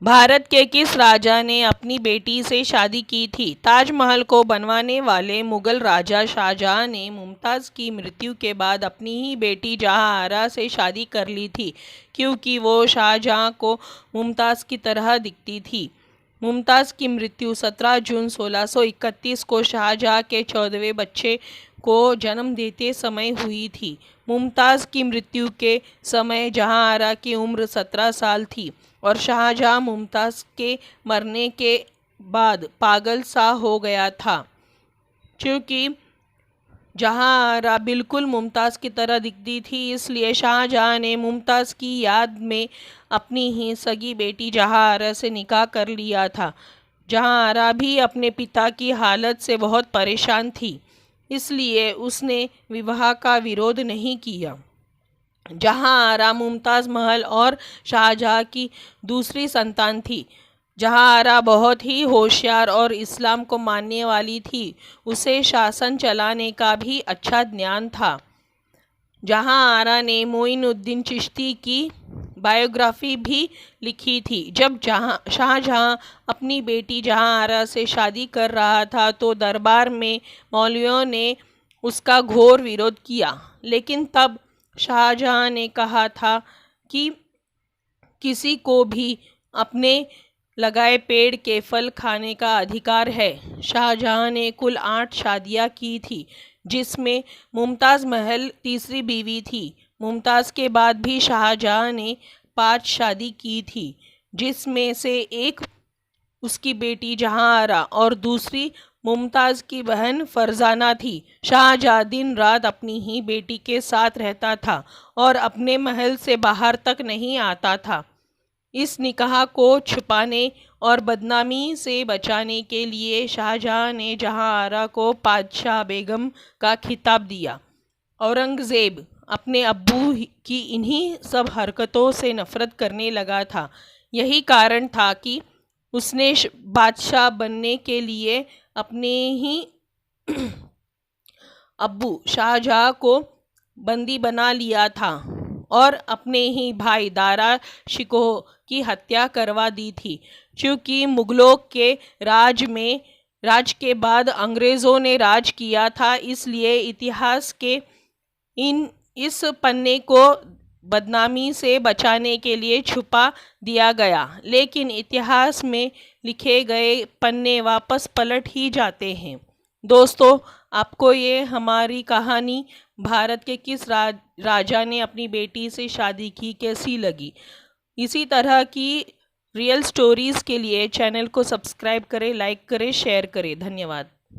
भारत के किस राजा ने अपनी बेटी से शादी की थी? ताजमहल को बनवाने वाले मुगल राजा शाहजहां ने मुमताज़ की मृत्यु के बाद अपनी ही बेटी जहांआरा से शादी कर ली थी, क्योंकि वो शाहजहां को मुमताज़ की तरह दिखती थी। मुमताज़ की मृत्यु 17 जून 1631 को शाहजहां के 14वें बच्चे को जन्म देते समय हुई थी। मुमताज़ की मृत्यु के समय जहांआरा की उम्र 17 साल थी और शाहजहां मुमताज़ के मरने के बाद पागल सा हो गया था। क्योंकि जहांआरा बिल्कुल मुमताज़ की तरह दिखती थी, इसलिए शाहजहां ने मुमताज़ की याद में अपनी ही सगी बेटी जहांआरा से निकाह कर लिया था। जहांआरा भी अपने पिता की हालत से बहुत परेशान थी, इसलिए उसने विवाह का विरोध नहीं किया। जहांआरा मुमताज़ महल और शाहजहां की दूसरी संतान थी। जहांआरा बहुत ही होशियार और इस्लाम को मानने वाली थी। उसे शासन चलाने का भी अच्छा ज्ञान था। जहांआरा ने मोइनुद्दीन चिश्ती की बायोग्राफी भी लिखी थी। जब शाहजहां अपनी बेटी जहांआरा से शादी कर रहा था तो दरबार में मौलवियों ने उसका घोर विरोध किया, लेकिन तब शाहजहां ने कहा था कि किसी को भी अपने लगाए पेड़ के फल खाने का अधिकार है। शाहजहां ने कुल 8 शादियां की थी, जिसमें मुमताज़ महल तीसरी बीवी थी। मुमताज़ के बाद भी शाहजहां ने 5 शादी की थी, जिसमें से एक उसकी बेटी जहांआरा और दूसरी मुमताज़ की बहन फरजाना थी। शाहजहां दिन रात अपनी ही बेटी के साथ रहता था और अपने महल से बाहर तक नहीं आता था। इस निकाह को छुपाने और बदनामी से बचाने के लिए शाहजहां ने जहांआरा को पादशाह बेगम का खिताब दिया। औरंगज़ेब अपने अब्बू की इन्हीं सब हरकतों से नफरत करने लगा था। यही कारण था कि उसने बादशाह बनने के लिए अपने ही अब्बू शाहजहां को बंदी बना लिया था और अपने ही भाई दारा शिकोह की हत्या करवा दी थी। क्योंकि मुगलों के राज के बाद अंग्रेज़ों ने राज किया था, इसलिए इतिहास के इस पन्ने को बदनामी से बचाने के लिए छुपा दिया गया, लेकिन इतिहास में लिखे गए पन्ने वापस पलट ही जाते हैं। दोस्तों, आपको ये हमारी कहानी भारत के किस राजा ने अपनी बेटी से शादी की कैसी लगी? इसी तरह की रियल स्टोरीज़ के लिए चैनल को सब्सक्राइब करें, लाइक करें, शेयर करें। धन्यवाद।